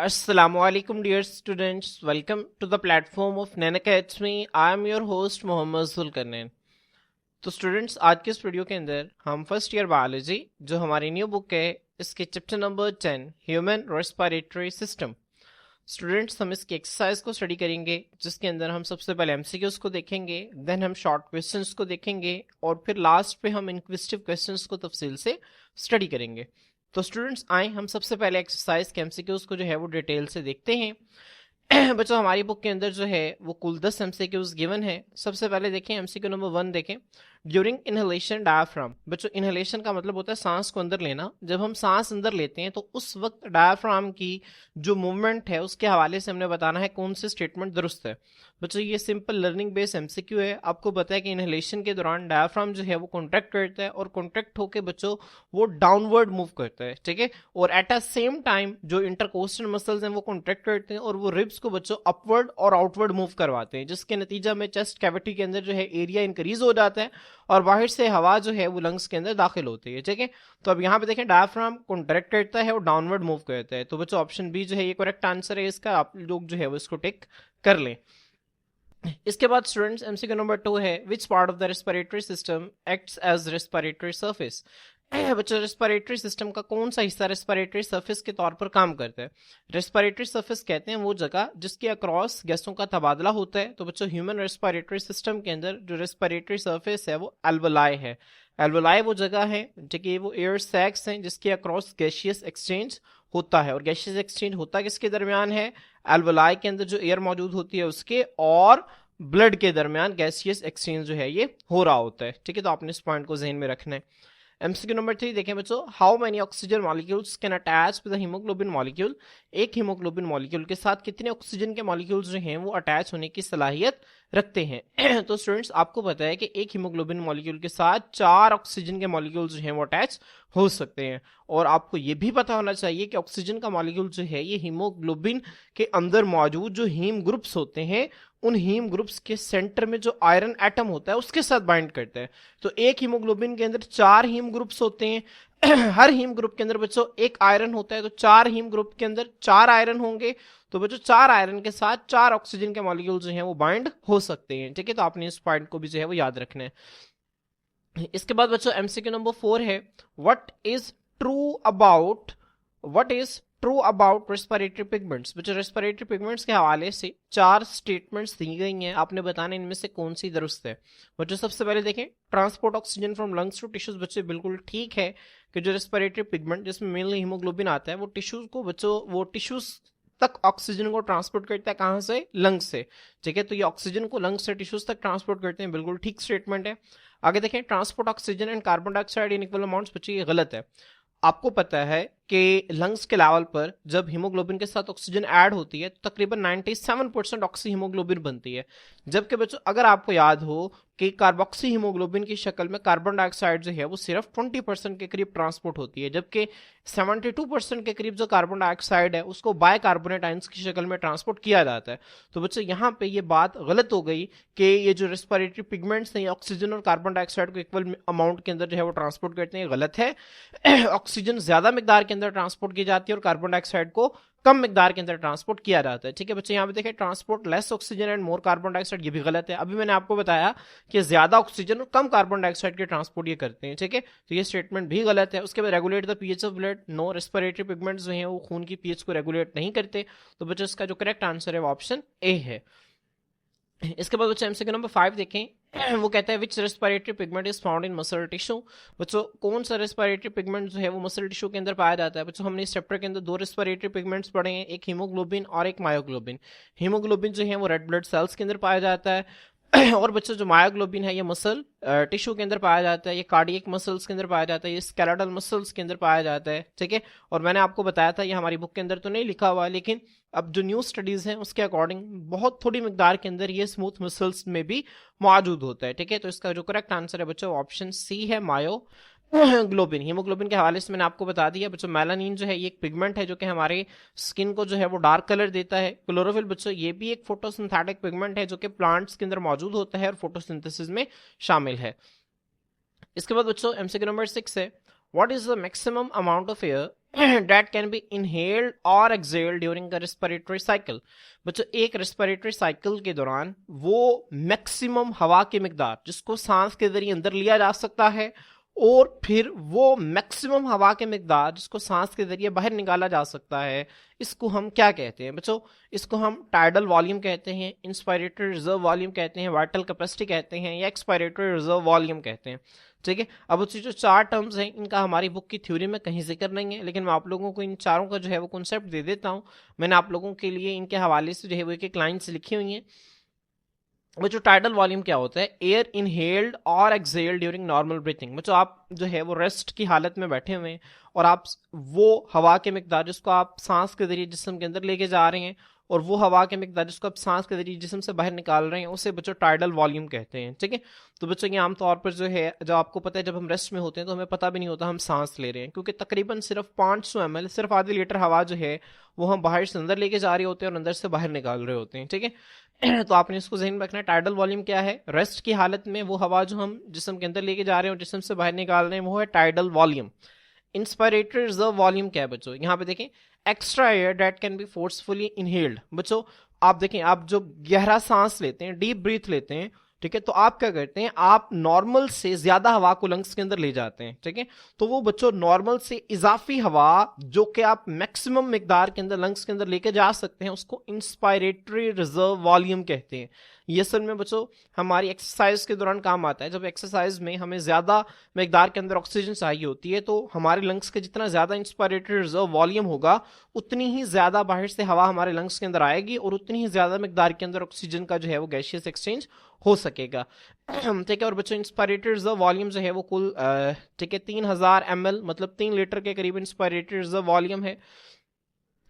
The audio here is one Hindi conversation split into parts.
Assalamualaikum dear students, welcome to the platform of Nan Academy. I am your host Mohammad Zulqarnain. तो स्टूडेंट्स, आज के इस वीडियो के अंदर हम फर्स्ट ईयर बायोलॉजी जो हमारी न्यू बुक है इसके chapter number 10 human respiratory system, students हम इसकी एक्सरसाइज को स्टडी करेंगे, जिसके अंदर हम सबसे पहले एमसीक्यूज को देखेंगे, देन हम शॉर्ट क्वेश्चंस को देखेंगे और फिर लास्ट पे हम इनक्विजिटिव क्वेश्चंस को तफसील से स्टडी करेंगे। तो स्टूडेंट्स आए हम सबसे पहले एक्सरसाइज के एमसीक्यूज को जो है वो डिटेल से देखते हैं। बच्चों, हमारी बुक के अंदर जो है वो कुल 10 एमसीक्यूज गिवन है। सबसे पहले देखें एमसीक्यू नंबर 1 देखें, ड्यूरिंग इनहेलेशन डायफ्राम। बच्चों, इनहेलेशन का मतलब होता है सांस को अंदर लेना। जब हम सांस अंदर लेते हैं तो उस वक्त डायफ्राम की जो मूवमेंट है उसके हवाले से हमने बताना है कौन सी स्टेटमेंट दुरुस्त है। बच्चों, ये सिंपल लर्निंग बेस्ड एमसीक्यू है। आपको पता है कि इनहेलेशन के दौरान डायफ्राम जो है वो कॉन्ट्रैक्ट करता है और कॉन्ट्रैक्ट होकर बच्चों वो डाउनवर्ड मूव करता है, ठीक है। और एट अ सेम टाइम जो इंटरकोस्टल मसल्स हैं वो कॉन्ट्रैक्ट करते हैं और वो रिब्स को बच्चों अपवर्ड और आउटवर्ड मूव करवाते हैं, जिसके नतीजा में चेस्ट कैविटी के अंदर जो है एरिया इंक्रीज हो जाता है और बाहर से हवा जो है वो लंग्स के अंदर दाखिल होती है, ठीक है। तो अब यहाँ पे देखें डायफ्राम कॉन्ट्रैक्ट करता है और डाउनवर्ड मूव करता है। तो बच्चों ऑप्शन बी जो है ये करेक्ट आंसर है इसका, आप लोग जो है वो इसको टिक कर लें। इसके बाद स्टूडेंट्स एमसीक्यू नंबर 2 है, which part of the respiratory system acts as respiratory surface. बच्चों, रेस्पिरेटरी सिस्टम का कौन सा हिस्सा रेस्पिरेटरी सरफेस के तौर पर काम करता है? रेस्पिरेटरी सरफेस कहते हैं वो जगह जिसके अक्रॉस गैसों का तबादला होता है। तो बच्चों, ह्यूमन रेस्पिरेटरी सिस्टम के अंदर जो रेस्पिरेटरी सरफेस है वो एल्वोलाई है। एल्वोलाई वो जगह है, ठीक है, वो एयर सैक्स हैं जिसके अक्रॉस गैसियस एक्सचेंज होता है। और गैसियस एक्सचेंज होता किसके दरमियान है? एल्वोलाई के अंदर जो एयर मौजूद होती है उसके और ब्लड के दरमियान गैसियस एक्सचेंज जो है ये हो रहा होता है, ठीक है। तो आपने इस पॉइंट को ज़हन में रखना है। एमसीक्यू नंबर 3 देखें बच्चों, how many oxygen molecules can attach with the haemoglobin molecule. एक हीमोग्लोबिन मॉलिक्यूल के साथ कितने ऑक्सीजन के मॉलिक्यूल्स जो हैं वो अटैच होने की सलाहियत रखते हैं? तो स्टूडेंट्स आपको पता है कि एक हीमोग्लोबिन मॉलिक्यूल के साथ 4 ऑक्सीजन के मॉलिक्यूल्स जो हैं वो अटैच हो सकते हैं। और आपको ये भी पता होना चाहिए कि ऑक्सीजन का मॉलिक्यूल जो है ये हीमोग्लोबिन के अंदर मौजूद जो हीम ग्रुप्स होते हैं उन हीम ग्रुप्स के सेंटर में जो आयरन एटम होता है उसके साथ बाइंड करता है। तो एक हीमोग्लोबिन के अंदर 4 हीम ग्रुप्स होते हैं। हर हीम ग्रुप के अंदर बच्चों एक आयरन होता है, तो 4 हीम ग्रुप के अंदर 4 आयरन होंगे। तो बच्चों 4 आयरन के साथ 4 ऑक्सीजन के मॉलिक्यूल जो हैं वो बाइंड हो सकते हैं, ठीक है। तो आपने इस पॉइंट को भी जो है वो याद रखना है। इसके बाद बच्चों एमसीक्यू नंबर 4 है, what is true about respiratory pigments. बच्चों, रेस्पिरेटरी पिगमेंट्स के हवाले से 4 स्टेटमेंट्स दी गई हैं, आपने बताना इनमें से कौन सी दुरुस्त है। बच्चों, सबसे पहले देखें transport oxygen from lungs to tissues. बच्चे बिल्कुल ठीक है कि जो रेस्पिरेटरी पिगमेंट जिसमें मेनली हीमोग्लोबिन आता है वो टिश्यूज को बच्चों वो टिश्यूज तक ऑक्सीजन को ट्रांसपोर्ट करता है, कहां से? लंग्स से, ठीक है। तो ये ऑक्सीजन को लंग्स से टिश्यूज तक ट्रांसपोर्ट करते हैं, बिल्कुल ठीक स्टेटमेंट है। आगे देखें transport oxygen and carbon dioxide in equal amounts. बच्चे ये गलत है। आपको पता है कि लंग्स के लेवल पर जब हीमोग्लोबिन के साथ ऑक्सीजन ऐड होती है तो तकरीबन 97% ऑक्सी हीमोग्लोबिन बनती है। जबकि बच्चों अगर आपको याद हो कि कार्बोक्सी हीमोग्लोबिन की शक्ल में कार्बन डाइऑक्साइड जो है वो सिर्फ 20% के करीब ट्रांसपोर्ट होती है, जबकि 72% के करीब जो कार्बन डाइऑक्साइड है उसको बाइकार्बोनेट आयंस की शक्ल में ट्रांसपोर्ट किया जाता है। तो बच्चों यहाँ पे ये बात गलत हो गई कि ये जो रेस्पिरेटरी पिगमेंट्स हैं ऑक्सीजन और कार्बन डाइऑक्साइड को इक्वल अमाउंट के अंदर जो है वो ट्रांसपोर्ट करते हैं, गलत है। ऑक्सीजन ज्यादा मिकदार के अंदर ट्रांसपोर्ट की जाती है और कार्बन डाइऑक्साइड को कम मिकदार के अंदर ट्रांसपोर्ट किया जाता है, ठीक है बच्चे। यहाँ पे देखें transport less oxygen and more carbon dioxide, ये भी गलत है। अभी मैंने आपको बताया कि ज्यादा ऑक्सीजन और कम कार्बन डाइऑक्साइड के ट्रांसपोर्ट ये करते हैं, ठीक है। तो ये स्टेटमेंट भी गलत है। उसके बाद regulate the pH of blood, no, respiratory pigments जो हैं वो खून की पीएच को रेगुलेट नहीं करते। तो बच्चे इसका जो करेक्ट आंसर है वो ऑप्शन ए है। इसके बाद बच्चे एमसीक्यू नंबर 5 देखें, वो कहता है which respiratory pigment is found in muscle tissue. बच्चों कौन सा रेस्पिरेटरी पिगमेंट जो है वो मसल टिश्यू के अंदर पाया जाता है? बच्चों हमने इस चैप्टर के अंदर 2 रेस्पिरेटरी पिगमेंट्स पढ़े हैं, एक हीमोग्लोबिन और एक मायोग्लोबिन। हीमोग्लोबिन जो है वो रेड ब्लड सेल्स के अंदर पाया जाता है और बच्चों जो मायोग्लोबिन है ये मसल टिश्यू के अंदर पाया जाता है, ये कार्डियक मसल्स के अंदर पाया जाता है, ये स्केलेटल मसल्स के अंदर पाया जाता है, ठीक है। और मैंने आपको बताया था ये हमारी बुक के अंदर तो नहीं लिखा हुआ है, लेकिन अब जो न्यू स्टडीज हैं उसके अकॉर्डिंग बहुत थोड़ी मिकदार के अंदर ये स्मूथ मसल्स में भी मौजूद होता है, ठीक है। तो इसका जो करेक्ट आंसर है बच्चों ऑप्शन सी है, मायो ग्लोबिन। हीमोग्लोबिन के हवाले से मैंने आपको बता दिया बच्चों। मेलानिन जो है ये एक पिगमेंट है जो कि हमारे स्किन को जो है वो डार्क कलर देता है। क्लोरोफिल बच्चों ये भी एक फोटोसिंथेटिक पिगमेंट है जो कि प्लांट्स के अंदर मौजूद होता है और फोटोसिंथेसिस में शामिल है। इसके बाद बच्चों एमसीक्यू नंबर 6 है, what is the maximum amount of air that can be inhaled और exhaled during the respiratory cycle. बच्चों एक रेस्पिरेटरी साइकिल के दौरान वो मैक्सिमम हवा की मिकदार जिसको सांस के जरिए अंदर लिया जा सकता है और फिर वो मैक्सिमम हवा की मिकदार जिसको सांस के जरिए बाहर निकाला जा सकता है, इसको हम क्या कहते हैं बच्चों? इसको हम टाइडल वॉल्यूम कहते हैं, इंस्पायरेटरी रिजर्व वॉल्यूम कहते हैं, वाइटल कैपेसिटी कहते हैं या एक्सपायरेटरी रिजर्व वॉल्यूम कहते हैं। ठीक है, अब उसकी जो चार टर्म्स हैं इनका हमारी बुक की थ्योरी में कहीं जिक्र नहीं है, लेकिन मैं आप लोगों को इन चारों का जो है वो कॉन्सेप्ट दे देता हूँ। मैंने आप लोगों के लिए इनके हवाले से जो है वो एक लाइन्स लिखी हुई हैं। वो जो टाइडल वॉल्यूम क्या होता है? एयर इनहेल्ड और एक्सहेल्ड ड्यूरिंग नॉर्मल ब्रीथिंग। मतलब आप जो है वो रेस्ट की हालत में बैठे हुए हैं और आप वो हवा के मिकदार जिसको आप सांस के जरिए जिस्म के अंदर लेके जा रहे हैं और वो हवा के मिकदार जिसको आप सांस के जरिए जिस्म से बाहर निकाल रहे हैं उसे बच्चों टाइडल वॉल्यूम कहते हैं। ठीक है, तो बच्चों ये आमतौर पर जो है, जब आपको पता है जब हम रेस्ट में होते हैं तो हमें पता भी नहीं होता हम सांस ले रहे हैं, क्योंकि तकरीबन सिर्फ 500 ml, सिर्फ आधे लीटर हवा जो है वो हम बाहर से अंदर लेके जा रहे होते हैं और अंदर से बाहर निकाल रहे होते हैं। ठीक है, तो आपने इसको ज़हन में रखना है। टाइडल वॉल्यूम क्या है? रेस्ट की हालत में वो हवा जो हम जिस्म के अंदर लेके जा रहे हैं और जिस्म से बाहर निकाल रहे हैं वो है tidal volume. Inspiratory reserve volume क्या है बच्चों? यहाँ पे देखें, extra air that can B forcefully inhaled. बच्चों आप देखें, आप जो गहरा सांस लेते हैं, डीप ब्रीथ लेते हैं, ठीक है, तो आप क्या करते हैं? आप नॉर्मल से ज्यादा हवा को लंग्स के अंदर ले जाते हैं। ठीक है, तो वो बच्चों नॉर्मल से इजाफी हवा जो कि आप मैक्सिमम मिकदार के अंदर लंग्स के अंदर लेके जा सकते हैं उसको इंस्पायरेटरी रिजर्व वॉल्यूम कहते हैं। ये असल में बच्चों हमारी एक्सरसाइज के दौरान काम आता है। जब एक्सरसाइज में हमें ज्यादा मिकदार के अंदर ऑक्सीजन चाहिए होती है तो हमारे लंग्स के जितना ज्यादा इंस्पायरेटरी रिजर्व वॉल्यूम होगा उतनी ही ज्यादा बाहर से हवा हमारे लंग्स के अंदर आएगी और उतनी ही ज्यादा मिकदार के अंदर ऑक्सीजन का जो है वो गैसियस एक्सचेंज हो सकेगा। ठीक है, और बच्चों इंस्पायरेटरी रिजर्व वॉल्यूम जो है वो कुल ठीक है 3000 ml, मतलब 3 लीटर के करीब इंस्पायरेटरी रिजर्व वॉल्यूम है।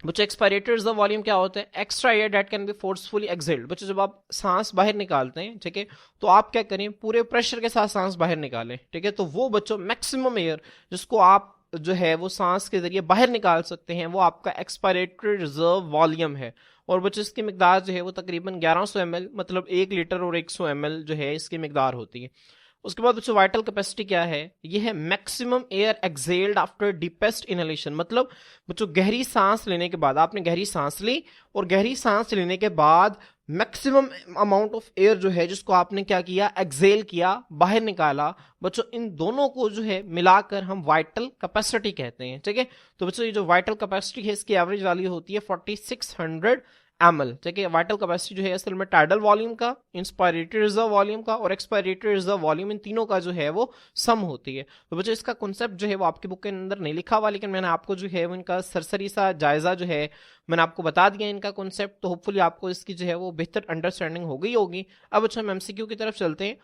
बच्चों एक्सपायरेटरी रिजर्व वॉल्यूम क्या होता है? Extra air that can B forcefully exhaled. बच्चों जब आप सांस बाहर निकालते हैं, ठीक है, तो आप क्या करें? पूरे प्रेशर के साथ सांस बाहर निकालें। ठीक है, तो वो बच्चों मैक्सिमम एयर जिसको आप जो है वो सांस के जरिए बाहर निकाल सकते हैं वो आपका एक्सपायरेटरी रिजर्व वॉल्यूम है। और बच्चों इसकी मिकदार जो है वो तकरीबन 1100 ml, मतलब 1 लीटर और 100 ml जो है इसकी मिकदार होती है। उसके बाद बच्चों वाइटल कैपेसिटी क्या है? ये है maximum air exhaled after deepest inhalation. मतलब बच्चों गहरी सांस लेने के बाद, आपने गहरी सांस ली और गहरी सांस लेने के बाद मैक्सिमम अमाउंट ऑफ एयर जो है जिसको आपने क्या किया? एक्सहेल किया, बाहर निकाला। बच्चों इन दोनों को जो है मिलाकर हम वाइटल कैपेसिटी कहते हैं। ठीक है, तो बच्चों ये जो वाइटल कैपेसिटी है इसकी एवरेज वैल्यू होती है 4600 ml। ठीक है, वाइटल कैपेसिटी जो है असल में टाइडल वॉल्यूम का, इंस्पायरेटरी रिजर्व वॉल्यूम का और एक्सपायरेटरी रिजर्व वॉल्यूम, इन तीनों का जो है वो सम होती है। तो बच्चों इसका कॉन्सेप्ट जो है वो आपकी बुक के अंदर नहीं लिखा हुआ, लेकिन मैंने आपको जो है वो इनका सरसरी सा जायजा जो है मैंने आपको बता दिया इनका कॉन्सेप्ट, तो होपफुली आपको इसकी जो है वो बेहतर अंडरस्टैंडिंग हो गई होगी। अब अच्छा हम एमसीक्यू की तरफ चलते हैं।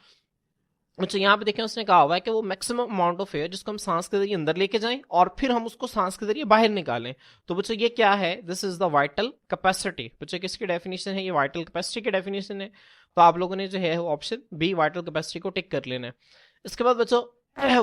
अच्छा यहाँ पे देखें, उसने कहा हुआ है कि वो मैक्सिमम अमाउंट ऑफ एयर जिसको हम सांस के जरिए अंदर लेके जाएं और फिर हम उसको सांस के जरिए बाहर निकालें। तो बच्चों ये क्या है? This is the vital capacity. बच्चों किसकी डेफिनेशन है? ये वाइटल कैपेसिटी की डेफिनेशन है। तो आप लोगों ने जो है वो ऑप्शन बी वाइटल कैपेसिटी को टिक कर लेना है। इसके बाद बच्चों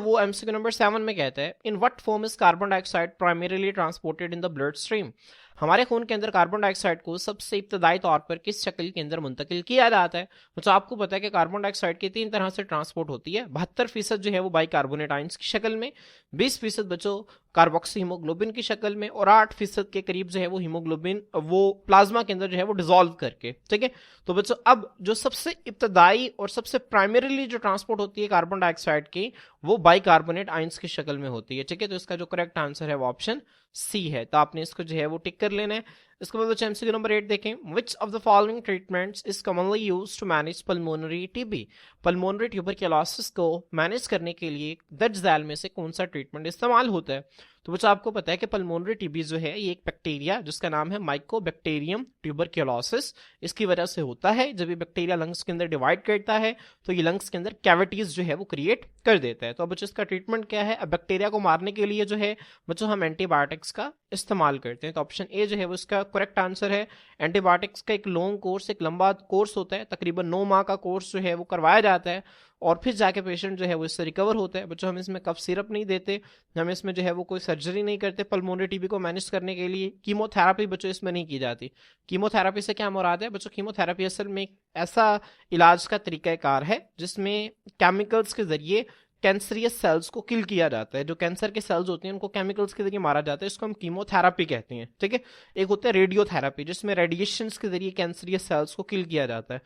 वो एमसीक्यू नंबर 7 में कहता है, in what form is carbon dioxide primarily transported in the blood stream. हमारे खून के अंदर कार्बन डाइऑक्साइड को सबसे इब्तदाई तौर पर किस शक्ल के अंदर मुंतकिल किया जाता है? तो आपको पता है कि कार्बन डाइऑक्साइड की 3 तरह से ट्रांसपोर्ट होती है। 72% जो है वो बाइकार्बोनेट आयंस की शक्ल में, 20% बच्चों कार्बोक्सी हीमोग्लोबिन की शक्ल में और 8% के करीब जो है वो हीमोग्लोबिन वो प्लाज्मा के अंदर जो है वो डिसॉल्व करके। ठीक है, तो बच्चों अब जो सबसे इब्तदाई और सबसे प्राइमरीली जो ट्रांसपोर्ट होती है कार्बन डाइऑक्साइड की वो बाइकार्बोनेट आयंस की शक्ल में होती है। ठीक है, तो इसका जो करेक्ट आंसर है वो ऑप्शन सी है। तो आपने इसको जो है वो टिक कर लेना है। इसके बाद बच्चे एमसीक्यू नंबर 8 देखें, which of the following treatments is commonly used to manage pulmonary TB. Pulmonary tuberculosis को मैनेज करने के लिए दर्ज झैल में से कौन सा ट्रीटमेंट इस्तेमाल होता है? तो बच्चों आपको पता है कि पल्मोनरी टीबी जो है ये एक बैक्टीरिया जिसका नाम है माइकोबैक्टीरियम ट्यूबरक्लोसिस, इसकी वजह से होता है। जब ये बैक्टीरिया लंग्स के अंदर डिवाइड करता है तो ये लंग्स के अंदर कैविटीज जो है वो क्रिएट कर देता है। तो अब बच्चों इसका ट्रीटमेंट क्या है? अब बैक्टीरिया को मारने के लिए जो है बच्चों हम एंटीबायोटिक्स का इस्तेमाल करते हैं। तो ऑप्शन ए जो है वो इसका करेक्ट आंसर है। एंटीबायोटिक्स का एक लॉन्ग कोर्स, एक लंबा कोर्स होता है, तकरीबन 9 माह का कोर्स जो है वो करवाया जाता है और फिर जाके पेशेंट जो है वो इससे रिकवर होता है। बच्चों हम इसमें कफ सिरप नहीं देते, हम इसमें जो है वो कोई सर्जरी नहीं करते। पल्मोनरी टीबी को मैनेज करने के लिए कीमोथेरेपी बच्चों इसमें नहीं की जाती। कीमोथेरेपी से क्या मुराद है बच्चों? कीमोथेरेपी असल में एक ऐसा इलाज का तरीकाकार है जिसमें केमिकल्स के जरिए कैंसरियस सेल्स को किल किया जाता है, जो कैंसर के सेल्स होते हैं उनको केमिकल्स के जरिए मारा जाता है, इसको हम कीमोथेरापी कहते हैं, ठीक है। एक होता है रेडियोथेरापी, जिसमें रेडिएशंस के जरिए कैंसरियस सेल्स को किल किया जाता है।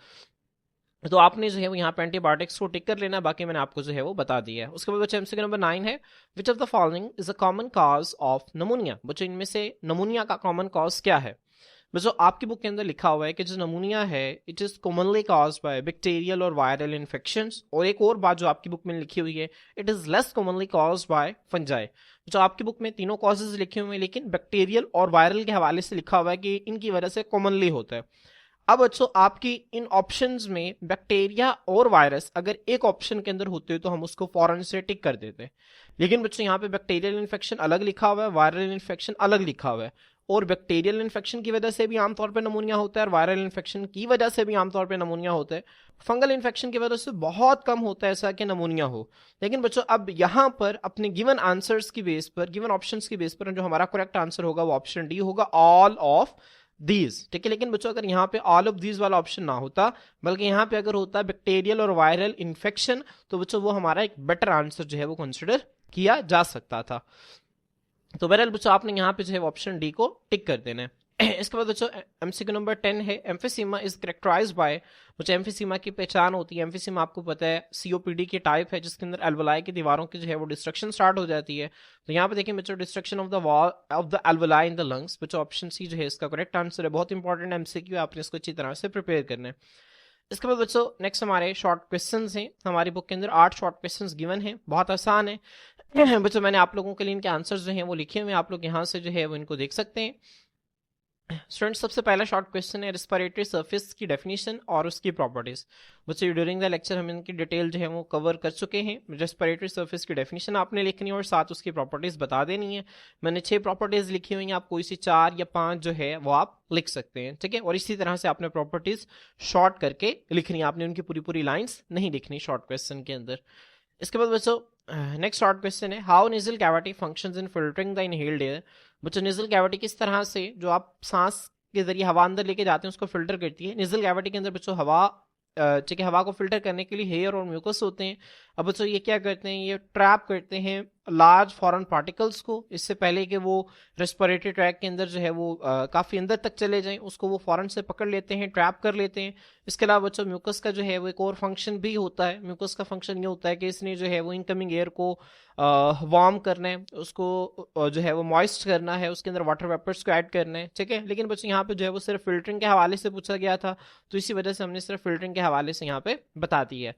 तो आपने जो है वो यहाँ पे एंटीबायोटिक्स को टिक कर लेना, बाकी मैंने आपको जो है वो बता दिया है। उसके बाद बच्चे एमसीक्यू नंबर 9 है, विच of the following is a common cause of नमूनिया। बच्चों इनमें से नमूनिया का कॉमन कॉज क्या है। बच्चों आपकी बुक के अंदर लिखा हुआ है कि जो नमूनिया है it is commonly caused by bacterial और वायरल इन्फेक्शंस, और एक और बात जो आपकी बुक में लिखी हुई है, it is less commonly caused by fungi. जो आपकी बुक में तीनों कॉजेज लिखे हुए हैं, लेकिन बैक्टीरियल और वायरल के हवाले से लिखा हुआ है कि इनकी वजह से कॉमनली होता है। अब बच्चों आपकी इन ऑप्शंस में बैक्टीरिया और वायरस अगर एक ऑप्शन के अंदर होते तो हम उसको फौरन से टिक कर देते, लेकिन बच्चों यहाँ पे बैक्टीरियल इन्फेक्शन अलग लिखा हुआ है, वायरल इन्फेक्शन अलग लिखा हुआ है, और बैक्टीरियल इन्फेक्शन की वजह से भी आमतौर पर नमूनिया होता है और वायरल इन्फेक्शन की वजह से भी आमतौर पर नमूनिया होता है। फंगल इन्फेक्शन की वजह से बहुत कम होता है ऐसा कि नमूनिया हो। लेकिन बच्चों अब यहाँ पर अपने गिवन आंसर्स की बेस पर, गिवन ऑप्शंस की बेस पर जो हमारा करेक्ट आंसर होगा वो ऑप्शन डी होगा, ऑल ऑफ दीज, ठीक है। लेकिन बच्चों अगर यहाँ पे ऑल ऑफ दीज वाला ऑप्शन ना होता, बल्कि यहाँ पे अगर होता बैक्टीरियल और वायरल इन्फेक्शन, तो बच्चों वो हमारा एक बेटर आंसर जो है वो कंसिडर किया जा सकता था। तो बहरहाल बच्चों आपने यहाँ पे जो है ऑप्शन डी को टिक कर देना है। इसके बाद बच्चों एमसीक्यू नंबर 10 है, एम्फीसीमा इज कैरेक्टराइज्ड बाय। बच्चों एम्फीसीमा की पहचान होती है, एम्फीसीमा आपको पता है सीओपीडी की टाइप है जिसके अंदर एल्वोलाई की दीवारों की जो है वो डिस्ट्रक्शन स्टार्ट हो जाती है। तो यहाँ पे देखिए बच्चों destruction of the wall of the alveoli in the lungs. बच्चों ऑप्शन सी जो है इसका करेक्ट आंसर है, बहुत इंपॉर्टेंट एमसीक्यू, आपने इसको अच्छी तरह से प्रिपेयर करना है। इसके बाद बच्चों नेक्स्ट हमारे शॉर्ट क्वेश्चंस हैं, हमारी बुक के अंदर 8 शॉर्ट क्वेश्चंस गिवन हैं, बहुत आसान है बच्चों। मैंने आप लोगों के लिए इनके आंसर्स जो हैं वो लिखे हुए हैं, आप लोग यहाँ से जो है वो इनको देख सकते हैं। स्टूडेंट्स सबसे पहला शॉर्ट क्वेश्चन है रेस्पिरेटरी सरफेस की डेफिनेशन और उसकी प्रॉपर्टीज। बच्चों ड्यूरिंग द लेक्चर हम इनकी डिटेल जो है वो कवर कर चुके हैं। रेस्पिरेटरी सरफेस की डेफिनेशन आपने लिखनी है और साथ उसकी प्रॉपर्टीज बता देनी है। मैंने 6 प्रॉपर्टीज लिखी हुई हैं, आप कोई सी 4 या 5 जो है वो आप लिख सकते हैं, ठीक है। और इसी तरह से आपने प्रॉपर्टीज शॉर्ट करके लिखनी है, आपने उनकी पूरी पूरी लाइन्स नहीं लिखनी शॉर्ट क्वेश्चन के अंदर। इसके बाद बच्चों नेक्स्ट शॉर्ट क्वेश्चन है how nasal cavity functions in filtering the inhaled air. बच्चों नेजल कैविटी किस तरह से जो आप सांस के जरिए हवा अंदर लेके जाते हैं उसको फिल्टर करती है। नेजल कैविटी के अंदर बच्चों हवा, ठीक है, हवा को फिल्टर करने के लिए हेयर और म्यूकस होते हैं। अब बच्चों ये क्या करते हैं, ये ट्रैप करते हैं लार्ज फॉरेन पार्टिकल्स को, इससे पहले कि वो रेस्पिरेटरी ट्रैक के अंदर जो है वो काफ़ी अंदर तक चले जाएं, उसको वो फॉरेन से पकड़ लेते हैं, ट्रैप कर लेते हैं। इसके अलावा बच्चों म्यूकस का जो है वो एक और फंक्शन भी होता है। म्यूकस का फंक्शन ये होता है कि इसने जो है वो इनकमिंग एयर को वार्म करना है, उसको जो है वो मॉइस्ट करना है, उसके अंदर वाटर वेपर्स को ऐड करना है, ठीक है। लेकिन बच्चों यहाँ पे जो है वो सिर्फ फिल्टरिंग के हवाले से पूछा गया था, तो इसी वजह से हमने सिर्फ फिल्टरिंग के हवाले से यहाँ पे बता दी है।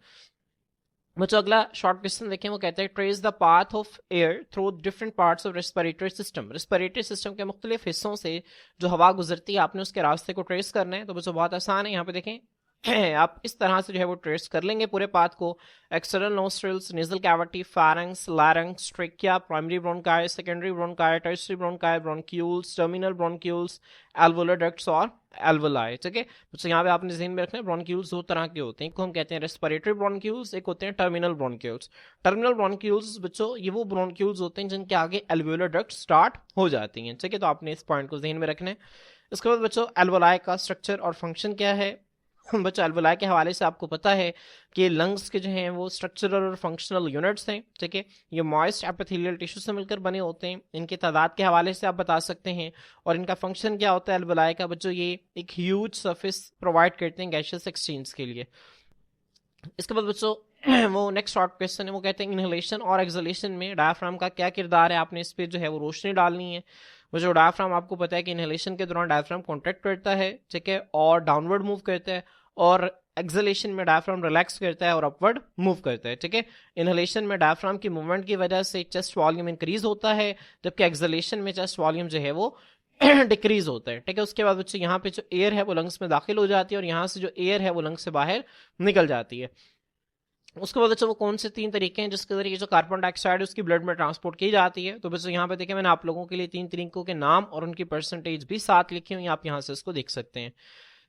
बच्चों अगला शॉर्ट क्वेश्चन देखें, वो कहते हैं trace the path of air through different parts of respiratory system. Respiratory system के मुख्तलिफ हिस्सों से जो हवा गुजरती है आपने उसके रास्ते को ट्रेस करना है। तो बच्चों बहुत आसान है, यहाँ पे देखें आप इस तरह से जो है वो ट्रेस कर लेंगे पूरे पाथ को। External nostrils, nasal cavity, pharynx, larynx, trachea, primary bronchi, secondary bronchi, tertiary bronchi, bronchioles, terminal bronchioles, alveolar ducts और एल्वोलाई, ठीक है। तो यहाँ पे आपने ज़हन में रखना है ब्रोंक्यूल्स 2 तरह के होते हैं, एक को हम कहते हैं रेस्पिरेटरी ब्रोंक्यूल्स, एक होते हैं टर्मिनल ब्रोंक्यूल्स। टर्मिनल ब्रोंक्यूल्स बच्चों ये वो ब्रोंक्यूल्स होते हैं जिनके आगे एल्वोलर डक्ट स्टार्ट हो जाती हैं, ठीक है। तो आपने इस पॉइंट को ज़हन में रखना है। इसके बाद बच्चों एल्वोलाई का स्ट्रक्चर और फंक्शन क्या है। बच्चों एल्वोलाई के हवाले से आपको पता है कि लंग्स के जो हैं वो स्ट्रक्चरल और फंक्शनल यूनिट्स हैं, ठीक है। ये मॉइस्ट एपिथेलियल टिश्यू से मिलकर बने होते हैं। इनके तादाद के हवाले से आप बता सकते हैं, और इनका फंक्शन क्या होता है एल्वोलाई का। बच्चों ये एक ह्यूज सरफेस प्रोवाइड करते हैं गैसियस एक्सचेंज के लिए। इसके बाद बच्चों वो नेक्स्ट शॉर्ट क्वेश्चन है, वो कहते हैं इनहेलेशन और एक्सहेलेशन में डायफ्राम का क्या किरदार है। आपने इस पर जो है वो रोशनी डालनी है। वो जो डायफ्राम आपको पता है कि इनहेलेशन के दौरान डायफ्राम कॉन्ट्रैक्ट करता है, ठीक है, और डाउनवर्ड मूव करता है, और एक्सहेलेशन में डायफ्राम रिलैक्स करता है और अपवर्ड मूव करता है, ठीक है। इनहेलेशन में डायफ्राम की मूवमेंट की वजह से चेस्ट वॉल्यूम इंक्रीज होता है, जबकि एक्सहेलेशन में चेस्ट वॉल्यूम जो है वो डिक्रीज होता है, ठीक है। उसके बाद बच्चों यहाँ पे जो एयर है वो लंग्स में दाखिल हो जाती है और यहाँ से जो एयर है वो लंग्स से बाहर निकल जाती है। उसके बाद बच्चों वो कौन से 3 तरीके हैं जिसके जरिए जो कार्बन डाइऑक्साइड उसकी ब्लड में ट्रांसपोर्ट की जाती है। तो बच्चों यहाँ पे देखिए मैंने आप लोगों के लिए 3 तरीकों के नाम और उनकी परसेंटेज भी साथ लिखी हुई, आप यहाँ से इसको देख सकते हैं।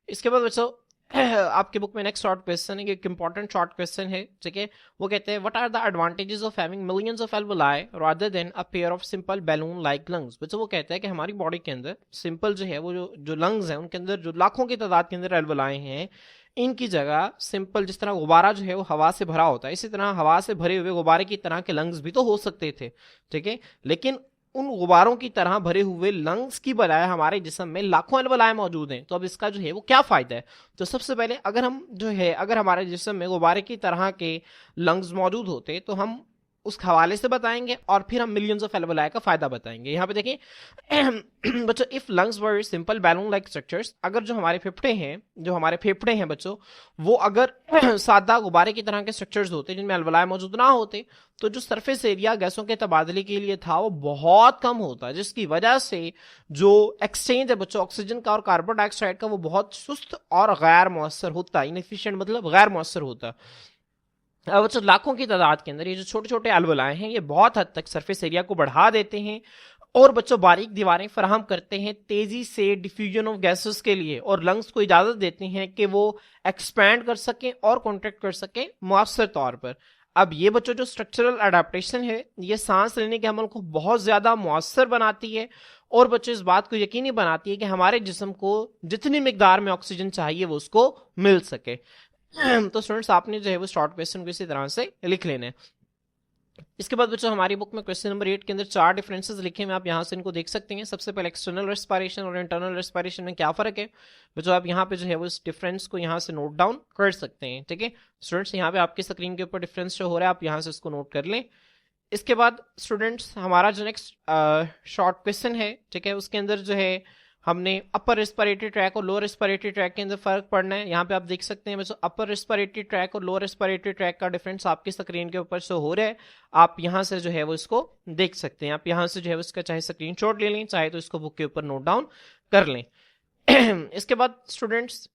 इसके बाद बच्चों आपके बुक में नेक्स्ट शॉर्ट क्वेश्चन है, एक इंपॉर्टेंट शॉर्ट क्वेश्चन है, ठीक है। वो कहते हैं what are the advantages of having millions of alveoli rather than a pair of simple balloon like lungs. बच्चों वो कहता है कि हमारी बॉडी के अंदर सिंपल जो है वो जो लंग्स हैं उनके अंदर जो लाखों की तादाद के अंदर एल्वोलाई हैं, इनकी जगह सिंपल जिस तरह गुब्बारा जो है वो हवा से भरा होता है, इसी तरह हवा से भरे हुए गुब्बारे की तरह के लंग्स भी तो हो सकते थे, ठीक है। लेकिन उन गुब्बारों की तरह भरे हुए लंग्स की बजाय हमारे जिस्म में लाखों अलवलाएं मौजूद हैं। तो अब इसका जो है वो क्या फायदा है? तो सबसे पहले अगर हमारे जिस्म में गुब्बारे की तरह के लंग्स मौजूद होते तो हम उस हवाले से बताएंगे और फिर हम मिलियंस ऑफ एल्वोलाई का फायदा बताएंगे। यहाँ पे देखिए बच्चों, if lungs were simple balloon like structures, अगर जो हमारे फेफड़े हैं बच्चों, वो अगर सादा गुब्बारे की तरह के स्ट्रक्चर्स होते जिनमें एल्वोलाई मौजूद ना होते, तो जो सरफेस एरिया गैसों के तबादले के लिए था वो बहुत कम होता, जिसकी वजह से जो एक्सचेंज है बच्चों ऑक्सीजन का और कार्बन डाइऑक्साइड का वो बहुत सुस्त और गैर मौसर होता, इनएफिशिएंट मतलब गैर मौसर होता। अब बच्चों लाखों की तादाद के अंदर ये जो छोटे छोटे अलवलाए हैं ये बहुत हद तक सरफेस एरिया को बढ़ा देते हैं और बच्चों बारीक दीवारें फराहम करते हैं तेजी से डिफ्यूजन ऑफ गैसेस के लिए, और लंग्स को इजाजत देते हैं कि वो एक्सपैंड कर सकें और कॉन्ट्रैक्ट कर सकें मुअस्सर तौर पर। अब ये बच्चों जो स्ट्रक्चरल अडेप्टेशन है ये सांस लेने के अमल को बहुत ज्यादा मुअस्सर बनाती है और बच्चों इस बात को यकीनी बनाती है कि हमारे जिस्म को जितनी मिकदार में ऑक्सीजन चाहिए वो उसको मिल सके। तो स्टूडेंट्स आपने जो है वो शॉर्ट क्वेश्चन को इसी तरह से लिख लेने हैं। इसके बाद बच्चों हमारी बुक में क्वेश्चन नंबर 8 के अंदर 4 डिफरेंसेस लिखे हैं, आप यहाँ से इनको देख सकते हैं। सबसे पहले एक्सटर्नल रेस्पिरेशन और इंटरनल रेस्पिरेशन में क्या फर्क है बच्चों, आप यहाँ पे जो है वो इस डिफरेंस को यहाँ से नोट डाउन कर सकते हैं, ठीक है स्टूडेंट्स। यहाँ पे आपकी स्क्रीन के ऊपर डिफरेंस जो हो रहा है आप यहाँ से इसको नोट कर लें। इसके बाद स्टूडेंट्स हमारा जो नेक्स्ट शॉर्ट क्वेश्चन है, ठीक है, उसके अंदर जो है हमने अपर रेस्पिरेटरी ट्रैक और लोअर रेस्पिरेटरी ट्रैक के अंदर फर्क पढ़ना है। यहाँ पे आप देख सकते हैं बच्चों अपर रेस्पिरेटरी ट्रैक और लोअर रेस्पिरेटरी ट्रैक का डिफरेंस आपकी स्क्रीन के ऊपर शो हो रहा है, आप यहाँ से जो है वो इसको देख सकते हैं। आप यहाँ से जो है उसका चाहे स्क्रीनशॉट ले लें, चाहे तो इसको बुक के ऊपर नोट डाउन कर लें। इसके बाद स्टूडेंट्स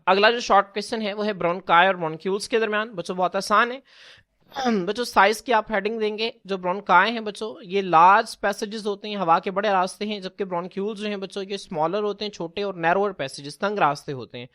अगला जो शॉर्ट क्वेश्चन है वो है ब्रोंकाई और ब्रोंक्यूल्स के दरमियान। बच्चों बहुत आसान है बच्चों, साइज की आप हेडिंग देंगे। जो ब्रोंकाई हैं बच्चों ये लार्ज पैसेजेस होते हैं, हवा के बड़े रास्ते हैं, जबकि ब्रोंक्यूल्स जो हैं बच्चों ये स्मॉलर होते हैं, छोटे और नैरोअर पैसेजेस तंग रास्ते होते हैं।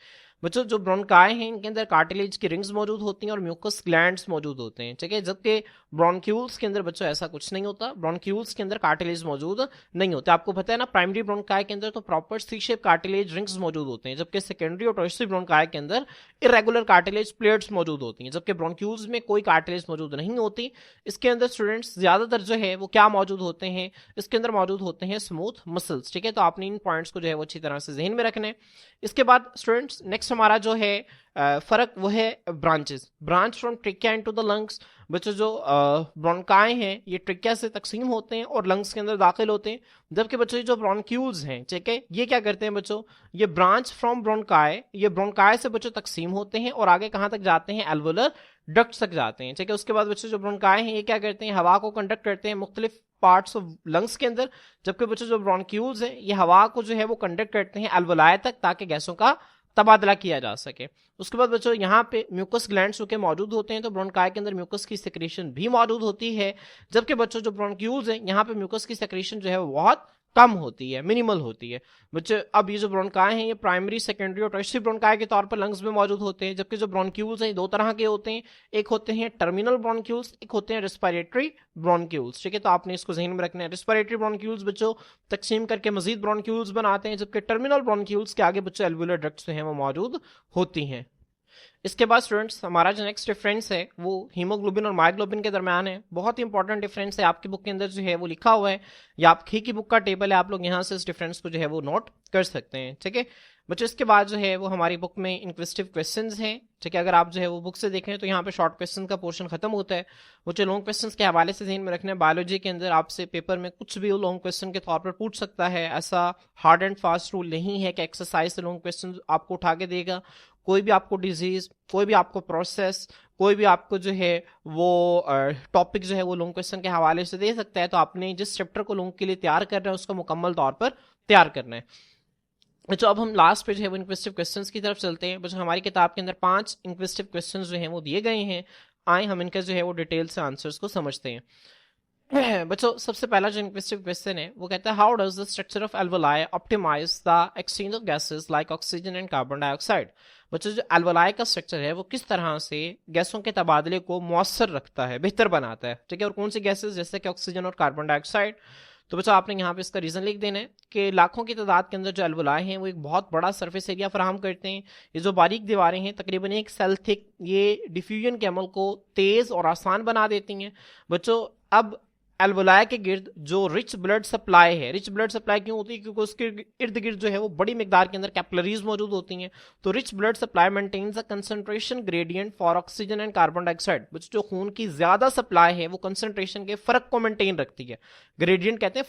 बच्चों जो ब्रोंकाई हैं इनके अंदर कार्टिलेज की रिंग्स मौजूद होती हैं और म्यूकस ग्लैंड्स मौजूद होते हैं, ठीक है, जबकि ब्रोंक्यूल्स के अंदर बच्चों ऐसा कुछ नहीं होता, ब्रोंक्यूल्स के अंदर कार्टिलेज मौजूद नहीं होते। आपको पता है ना प्राइमरी ब्रोंकाई के अंदर तो प्रॉपर सी शेप कार्टिलेज रिंग्स मौजूद होते हैं, जबकि सेकेंडरी और टर्शियरी ब्रोंकाई के अंदर इरेगुलर कार्टिलेज प्लेट्स मौजूद होती हैं, जबकि ब्रोंक्यूल्स में कोई कार्टिलेज मौजूद नहीं होती। इसके अंदर स्टूडेंट्स ज्यादातर जो है वो क्या मौजूद होते हैं, इसके अंदर मौजूद होते हैं स्मूथ मसल्स, ठीक है। तो आपने इन पॉइंट्स को जो है वो अच्छी तरह से जहन में रखना है। इसके बाद स्टूडेंट्स नेक्स्ट हमारा जो है फर्क वो है branches, branch from trachea into the lungs. बच्चों जो ब्रोंकाई हैं ये ट्रिकिया से तकसीम होते हैं और लंग्स के अंदर दाखिल होते हैं, जबकि बच्चों जो ब्रोंक्यूल्स हैं, ठीक है, ये क्या करते हैं बच्चों, ये ब्रांच फ्रॉम ब्रोंकाई, ये ब्रोंकाई से बच्चों तकसीम होते हैं और आगे कहाँ तक जाते हैं, एल्वोलर डक्ट्स तक जाते हैं, ठीक है। उसके बाद बच्चों जो ब्रोंकाई हैं ये क्या करते हैं, हवा को कंडक्ट करते हैं मुख्तलिफ पार्ट्स ऑफ लंग्स के अंदर, जबकि बच्चों जो ब्रोंक्यूल्स हैं ये हवा को जो है वो कंडक्ट करते हैं एल्वोलाई तक, ताकि गैसों का तबादला किया जा सके। उसके बाद बच्चों यहाँ पे म्यूकस ग्लैंड्स के मौजूद होते हैं, तो ब्रोंकाई के अंदर म्यूकस की सेक्रेशन भी मौजूद होती है, जबकि बच्चों जो ब्रोंक्यूल्स हैं यहाँ पे म्यूकस की सेक्रेशन जो है वो बहुत कम होती है, मिनिमल होती है। बच्चे अब ये जो ब्रोंकाई हैं ये प्राइमरी, सेकेंडरी और टर्शियरी ब्रोंकाई के तौर पर लंग्स में मौजूद होते हैं, जबकि जो ब्रोंक्यूल्स हैं दो तरह के होते हैं, एक होते हैं टर्मिनल ब्रोंक्यूल्स, एक होते हैं रेस्पिरेटरी ब्रोंक्यूल्स, ठीक है। तो आपने इसको ज़हन में रखना है। रेस्पिरेटरी ब्रोंक्यूल्स बच्चों तकसीम करके मजीद ब्रोंक्यूल्स बनाते हैं, जबकि टर्मिनल ब्रोंक्यूल्स के आगे बच्चों एल्वुलर डक्ट्स जो हैं वो मौजूद होती हैं। इसके बाद स्टूडेंट्स हमारा जो नेक्स्ट डिफरेंस है वो हीमोग्लोबिन और मायोग्लोबिन के दरमियान है। बहुत ही इंपॉर्टेंट डिफरेंस है, आपकी बुक के अंदर जो है वो लिखा हुआ है, या आपकी की बुक का टेबल है, आप लोग यहाँ से इस डिफरेंस को जो है वो नोट कर सकते हैं, ठीक है बच्चों। इसके बाद जो है वो हमारी बुक में इंक्विजिटिव क्वेश्चंस हैं, ठीक है। अगर आप जो है वो बुक से देखें तो यहाँ पे शॉर्ट क्वेश्चन का पोर्शन खत्म होता है, वो जो लॉन्ग क्वेश्चंस के हवाले से ध्यान में रखना है। बायोलॉजी के अंदर आपसे पेपर में कुछ भी लॉन्ग क्वेश्चन के तौर पर पूछ सकता है, ऐसा हार्ड एंड फास्ट रूल नहीं है कि एक्सरसाइज से लॉन्ग क्वेश्चन आपको उठा के देगा। कोई भी आपको डिजीज, कोई भी आपको प्रोसेस, कोई भी आपको जो है वो टॉपिक जो है वो लॉन्ग क्वेश्चन के हवाले से दे सकता है। तो आपने जिस चैप्टर को लॉन्ग के लिए तैयार कर रहे हैं उसको मुकम्मल तौर पर तैयार करना है। तो अब हम लास्ट पे जो है वो इंक्विजिटिव क्वेश्चंस की तरफ चलते हैं। बच्चों हमारी किताब के अंदर 5 इंक्विजिटिव क्वेश्चंस जो हैं वो दिए गए हैं, आए हम इनका जो है वो डिटेल से आंसर्स को समझते हैं। बच्चों सबसे पहला जो इंक्विजिटिव क्वेश्चन है वो कहता है how does the structure of alveoli optimise the exchange of gases like oxygen and carbon dioxide. बच्चों जो एल्वोलाई का स्ट्रक्चर है वो किस तरह से गैसों के तबादले को मौसर रखता है, बेहतर बनाता है, ठीक है, और कौन सी गैसेस जैसे कि ऑक्सीजन और कार्बन डाइऑक्साइड। तो बच्चों आपने यहाँ पे इसका रीजन लिख देना है कि लाखों की तादाद के अंदर जो एल्वोलाई हैं वो एक बहुत बड़ा सरफेस एरिया फराहम करते हैं। ये जो बारीक दीवारें हैं तकरीबन 1 सेल थिक, ये डिफ्यूजन के अमल को तेज और आसान बना देती हैं। बच्चों अब एल्वोलाई के गिर्द जो रिच ब्लड सप्लाई है, रिच ब्लड सप्लाई क्यों होती है? क्योंकि उसके इर्द गिर्द जो है वो बड़ी मिकदार के अंदर कैपिलरीज मौजूद होती हैं। तो rich blood supply maintains a concentration gradient for oxygen and carbon dioxide. जो खून की ज्यादा सप्लाई है वो कंसंट्रेशन के फर्क को मेंटेन रखती है। ग्रेडियंट कहते हैं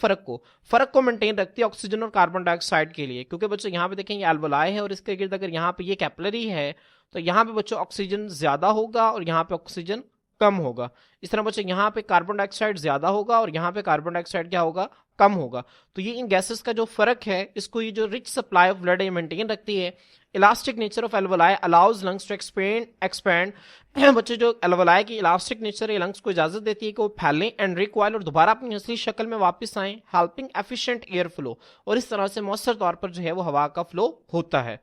फर्क को मेंटेन रखती है ऑक्सीजन और कार्बन डाइऑक्साइड के लिए। क्योंकि बच्चों यहाँ पे देखें ये एल्वोलाई है और इसके गिर्द अगर यहाँ पे ये कैपिलरी है तो यहाँ पे बच्चों ऑक्सीजन ज्यादा होगा और यहाँ पे ऑक्सीजन कम होगा। इस तरह बच्चों यहाँ पे कार्बन डाइऑक्साइड ज्यादा होगा और यहाँ पे कार्बन डाइऑक्साइड क्या होगा? कम होगा। तो ये इन गैसेस का जो फर्क है इसको ये जो rich supply of blood maintain रखती है। Elastic nature of alveoli allows lungs to expand बच्चों जो एल्वोलाई की इलास्टिक नेचर है लंग्स को इजाजत देती है कि वो फैलें एंड रिकॉइल और दोबारा अपनी असली शक्ल में वापस आएं, हेल्पिंग एफिशिएंट एयर फ्लो। और इस तरह से मौसर तौर पर जो है वो हवा का फ्लो होता है।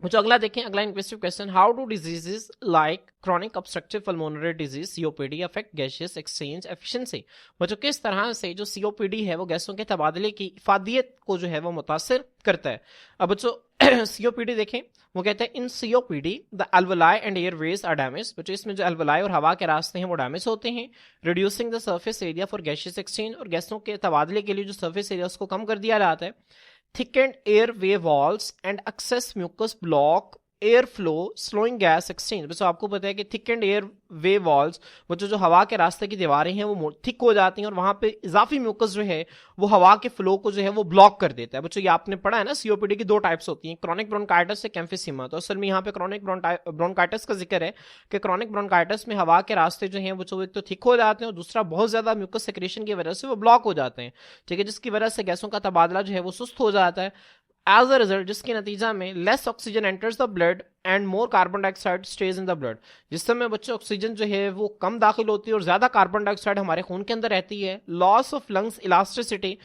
जो अगला देखें, अगला इन्वेस्टिव question, how do diseases like chronic obstructive pulmonary disease COPD affect gaseous exchange efficiency. बच्चों किस तरह से जो सीओपीडी है वो गैसों के तबादले की इफादियत को जो है वो मुतासिर करता है। अब बच्चों सीओपीडी देखें, वो कहते हैं in COPD the alveoli and airways are damage. बच्चों इसमें जो एल्वोलाई और हवा के रास्ते हैं वो डैमेज होते हैं। Reducing the surface area for gaseous exchange, और गैसों के तबादले के लिए जो सर्फेस एरिया उसको कम कर दिया जाता है। Thickened airway walls and excess mucus block air flow slowing gas exchange. बस आपको पता है कि थिकेंड एयर वे वॉल्स बच्चों जो हवा के रास्ते की दीवारें हैं वो थिक हो जाती हैं और वहां पे इजाफी म्यूकस जो है वो हवा के फ्लो को जो है वो ब्लॉक कर देता है। बच्चों ये आपने पढ़ा है ना, सीओपीडी की 2 टाइप्स होती हैं, क्रॉनिक ब्रोंकाइटिस से एम्फिसीमा। तो असल में यहाँ पे क्रॉनिक ब्रोंकाइटिस का जिक्र है कि क्रॉनिक ब्रोंकाइटिस में हवा के रास्ते जो हैं बच्चों एक तो थिक हो जाते हैं और दूसरा बहुत ज्यादा म्यूकस सेक्रेशन की वजह से वो ब्लॉक हो जाते हैं, ठीक है, जिसकी वजह से गैसों का तबादला जो है वो सुस्त हो जाता है। एज अ रिजल्ट जिसके नतीजा में less oxygen enters the blood and more carbon dioxide stage in the blood. जिस समय बच्चों ऑक्सीजन जो है वो कम दाखिल होती है और ज्यादा कार्बन डाइऑक्साइड हमारे खून के अंदर रहती है। Loss of lungs elasticity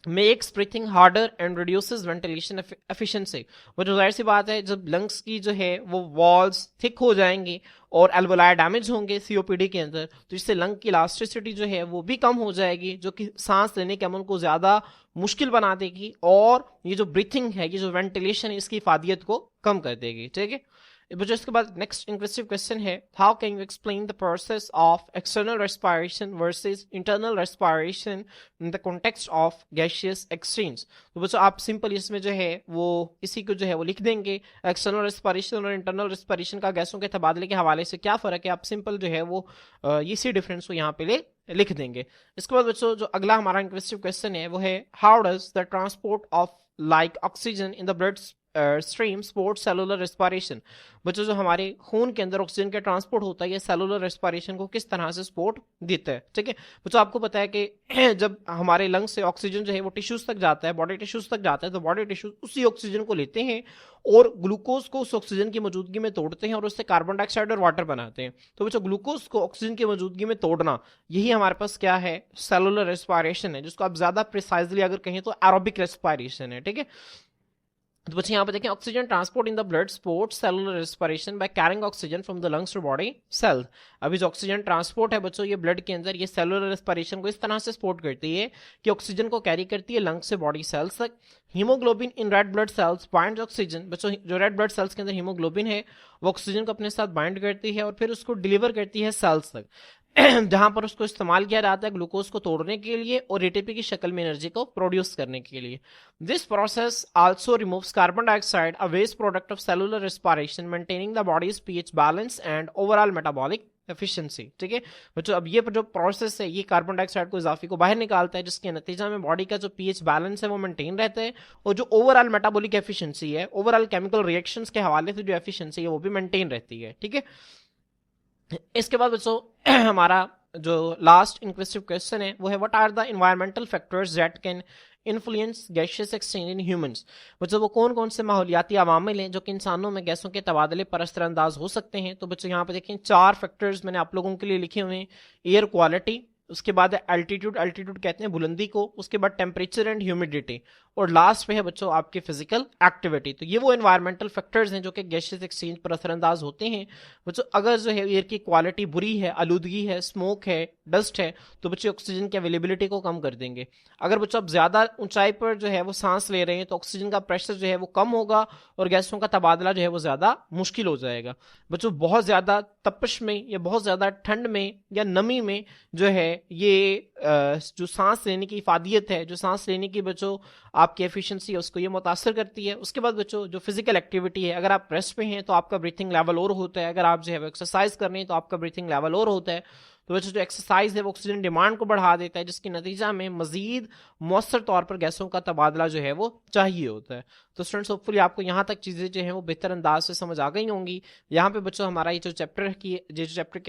makes breathing harder and reduces ventilation efficiency. वो जो जाहिर सी बात है जब लंग्स की जो है वो वॉल्स थिक हो जाएंगी और एल्वोलाई डैमेज होंगे सीओपीडी के अंदर, तो इससे लंग की इलास्टिसिटी जो है वो भी कम हो जाएगी, जो कि सांस लेने के अमल को ज्यादा मुश्किल बना देगी और ये जो ब्रीथिंग है, ये जो वेंटिलेशन है, इसकी इफादियत को कम कर देगी, ठीक है। बच्चों इसके बाद नेक्स्ट इन्वेस्टिव क्वेश्चन है, how can you explain the process of external respiration versus internal respiration in the context of gaseous exchange. तो बच्चों आप सिंपल इसमें जो है वो इसी को जो है वो लिख देंगे, एक्सटर्नल रेस्पिरेशन और इंटरनल रेस्पिरेशन का गैसों के तबादले के हवाले से क्या फ़र्क है, आप सिंपल जो है वो इसी डिफरेंस को यहाँ पे लिख देंगे। इसके बाद बच्चों जो अगला हमारा इन्वेस्टिव क्वेश्चन है वो है, how does the transport of like oxygen in the blood stream support cellular respiration. बच्चों जो हमारे खून के अंदर ऑक्सीजन का ट्रांसपोर्ट होता है ये सेलुलर रेस्पिरेशन को किस तरह से सपोर्ट देता है, ठीक है। बच्चों आपको पता है कि जब हमारे लंग्स से ऑक्सीजन जो है वो टिश्यूज तक जाता है, बॉडी टिश्यूज तक जाता है, तो बॉडी टिश्यूज उसी ऑक्सीजन को लेते हैं और ग्लूकोज को उस ऑक्सीजन की मौजूदगी में तोड़ते हैं और उससे कार्बन डाइऑक्साइड और वाटर बनाते हैं। तो बच्चों ग्लूकोज को ऑक्सीजन की मौजूदगी में तोड़ना, यही हमारे पास क्या है, सेलुलर रेस्पिरेशन है, जिसको आप ज्यादा प्रिसाइजली अगर कहें तो एरोबिक रेस्पिरेशन है, ठीक है। तो बच्चे यहाँ पे देखें, oxygen transport in the blood support cellular respiration by carrying oxygen from the lungs to body cell. अभी जो ऑक्सीजन ट्रांसपोर्ट है बच्चों ये ब्लड के अंदर ये सेलुलर रेस्पिरेशन को इस तरह से सपोर्ट करती है कि ऑक्सीजन को कैरी करती है लंग्स से बॉडी सेल्स तक। Haemoglobin in red blood cells bind oxygen. बच्चों जो रेड ब्लड सेल्स के अंदर हीमोग्लोबिन है वो ऑक्सीजन को अपने साथ बाइंड करती है और फिर उसको डिलीवर करती है सेल्स तक जहां पर उसको इस्तेमाल किया जाता है ग्लूकोज को तोड़ने के लिए और एटीपी की शक्ल में एनर्जी को प्रोड्यूस करने के लिए। This process also removes carbon dioxide, a waste product of cellular respiration, maintaining the body's pH balance and overall metabolic efficiency, ठीक है बच्चों। अब ये जो प्रोसेस है ये कार्बन डाइऑक्साइड को इजाफी को बाहर निकालता है, जिसके नतीजा में बॉडी का जो पीएच बैलेंस है वो मेंटेन रहता है और जो ओवरऑल मेटाबॉलिक एफिशिएंसी है, ओवरऑल केमिकल रिएक्शंस के हवाले से जो एफिशिएंसी है वो भी मेंटेन रहती है, ठीक है। इसके बाद बच्चों हमारा जो लास्ट इन्क्वेस्टिव क्वेश्चन है वो है, what are the environmental factors that can influence gaseous exchange in humans. बच्चों वो कौन कौन से माहौलियाती अवामिल हैं जो कि इंसानों में गैसों के तबादले पर असरअंदाज हो सकते हैं। तो बच्चों यहाँ पे देखें 4 फैक्टर्स मैंने आप लोगों के लिए लिखे हुए हैं। एयर क्वालिटी, उसके बाद एल्टीट्यूड, एल्टीट्यूड कहते हैं बुलंदी को, उसके बाद टेम्परेचर एंड ह्यूमिडिटी, और लास्ट में है बच्चों आपकी फिजिकल एक्टिविटी। तो ये वो एनवायरमेंटल फैक्टर्स हैं जो कि गैसेस एक्सचेंज पर असरअंदाज होते हैं बच्चों। अगर जो है एयर की क्वालिटी बुरी है, आलूदगी है, स्मोक है, डस्ट है, तो बच्चों ऑक्सीजन की अवेलेबिलिटी को कम कर देंगे। अगर बच्चों आप ज्यादा ऊंचाई पर जो है वो सांस ले रहे हैं तो ऑक्सीजन का प्रेशर जो है वो कम होगा और गैसों का तबादला जो है वो ज्यादा मुश्किल हो जाएगा। बच्चों बहुत ज्यादा तपश में या बहुत ज्यादा ठंड में या नमी में जो है ये जो सांस लेने की इफादियत है, जो सांस लेने की बच्चों आपकी एफिशिएंसी है, उसको ये मुतासर करती है। उसके बाद बच्चों जो फिजिकल एक्टिविटी है, अगर आप रेस्ट पे हैं तो आपका ब्रीथिंग लेवल और होता है, अगर आप जो है एक्सरसाइज कर रहे हैं तो आपका ब्रीथिंग लेवल और होता है। तो बच्चों जो एक्सरसाइज है वो ऑक्सीजन डिमांड को बढ़ा देता है, जिसके नतीजा में मजीद मौसर तौर पर गैसों का तबादला जो है वो चाहिए होता है। तो स्टूडेंट्स होपफुली आपको यहाँ तक चीज़ें जो है वो बेहतर अंदाज से समझ आ गई होंगी। यहाँ पे बच्चों हमारा ये जो चैप्टर की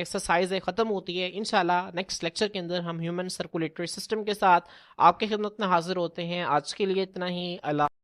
एक्सरसाइज है ख़त्म होती है। इंशाल्लाह नेक्स्ट लेक्चर के अंदर हम ह्यूमन सर्कुलेटरी सिस्टम के साथ आपके खिदमत में हाजिर होते हैं। आज के लिए इतना ही। अल्लाह।